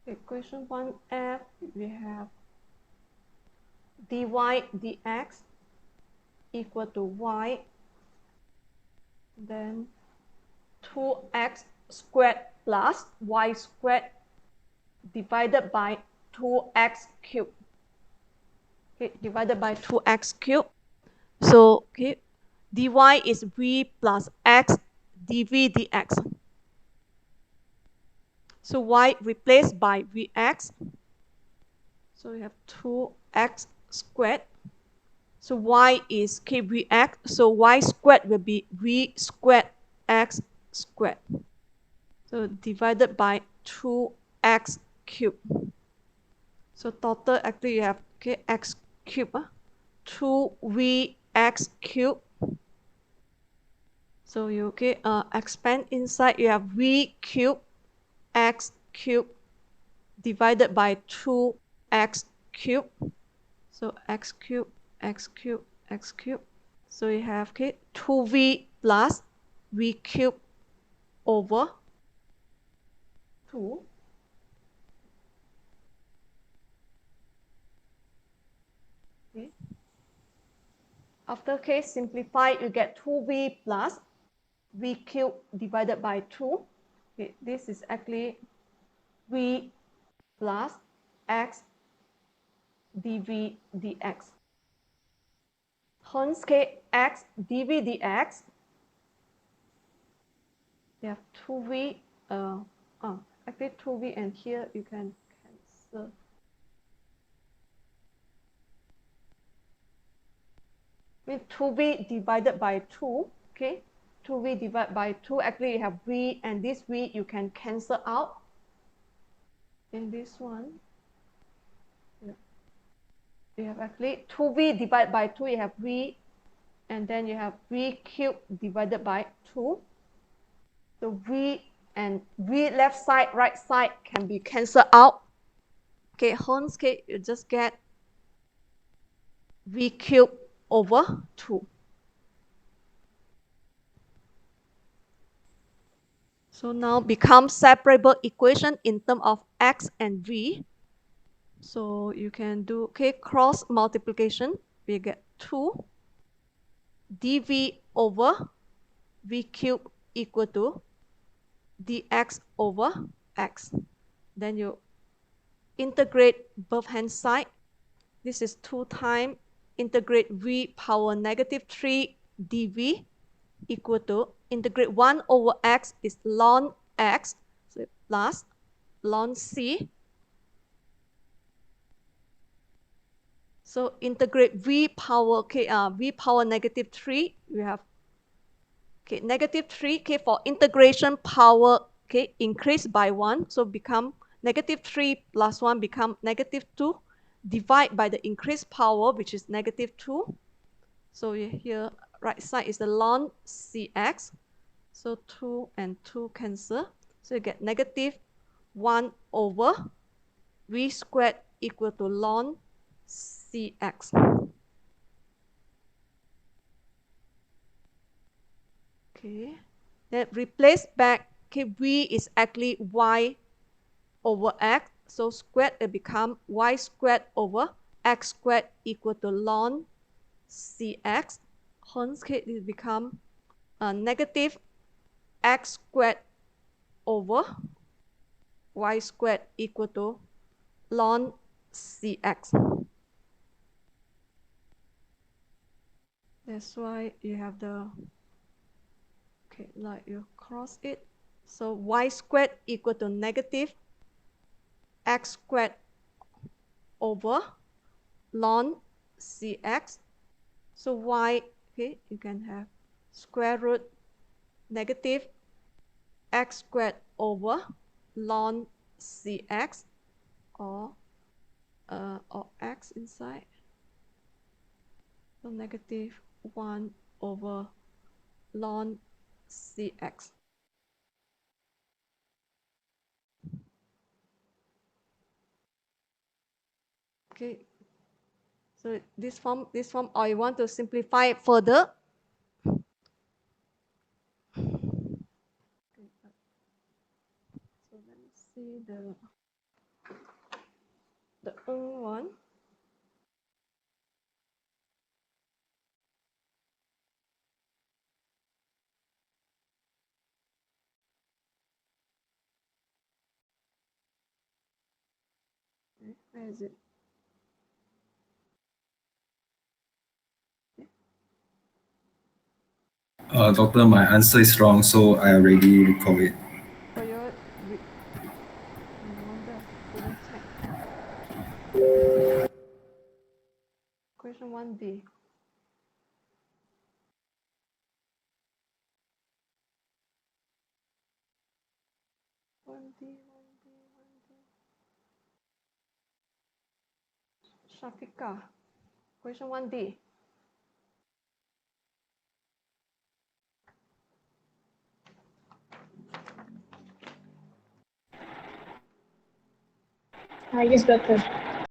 Equation 1f, we have dy dx equal to y, then 2x squared plus y squared divided by 2x cubed. Okay, divided by 2x cubed. So, okay, dy is v plus x dv dx. So y replaced by vx. So we have 2x squared. So y is kvx. So y squared will be v squared x squared. So divided by 2x cubed. So total actually you have x cubed, 2vx cubed. So you expand inside, you have v cubed x cubed divided by 2x cubed. So x cubed, x cubed, x cubed. So you have 2v plus v cubed over 2. Okay. After simplify, you get 2v plus v cubed divided by 2. Okay, this is actually v plus x dv dx. Hence x dv dx, you have 2v, actually 2v, and here you can cancel. With 2v divided by 2, okay, 2v divided by 2, actually you have v, and this v you can cancel out. In this one, you have actually 2v divided by 2, you have v, and then you have v cubed divided by 2. So v and v left side, right side can be cancelled out. Okay, hence you just get v cubed over 2. So now become separable equation in terms of x and v. So you can do cross multiplication. We get 2 dv over v cubed equal to dx over x. Then you integrate both hand side. This is 2 times integrate v power -3 dv equal to integrate 1 over x is ln x, so plus ln c. So integrate v power v power -3, we have -3 for integration power increase by 1, so become -3 plus 1 become -2, divide by the increased power, which is -2. So here right side is the ln cx, so 2 and 2 cancel, so you get -1 over v squared equal to ln cx. Okay, then replace back, v is actually y over x, so squared it become y squared over x squared equal to ln cx. Hence it become negative x squared over y squared equal to ln cx. That's why you have the like you cross it. So y squared equal to negative x squared over ln cx. So y, you can have square root negative x squared over ln cx, or x inside. So -1 over ln cx. Okay, so this form, or you want to simplify it further. So let me see the The one. Okay, where is it? Doctor, my answer is wrong, so I already recall it. For your, no wonder couldn't check. Question 1D. 1D, 1D, 1D. Shafika. Question 1D. Yes, doctor.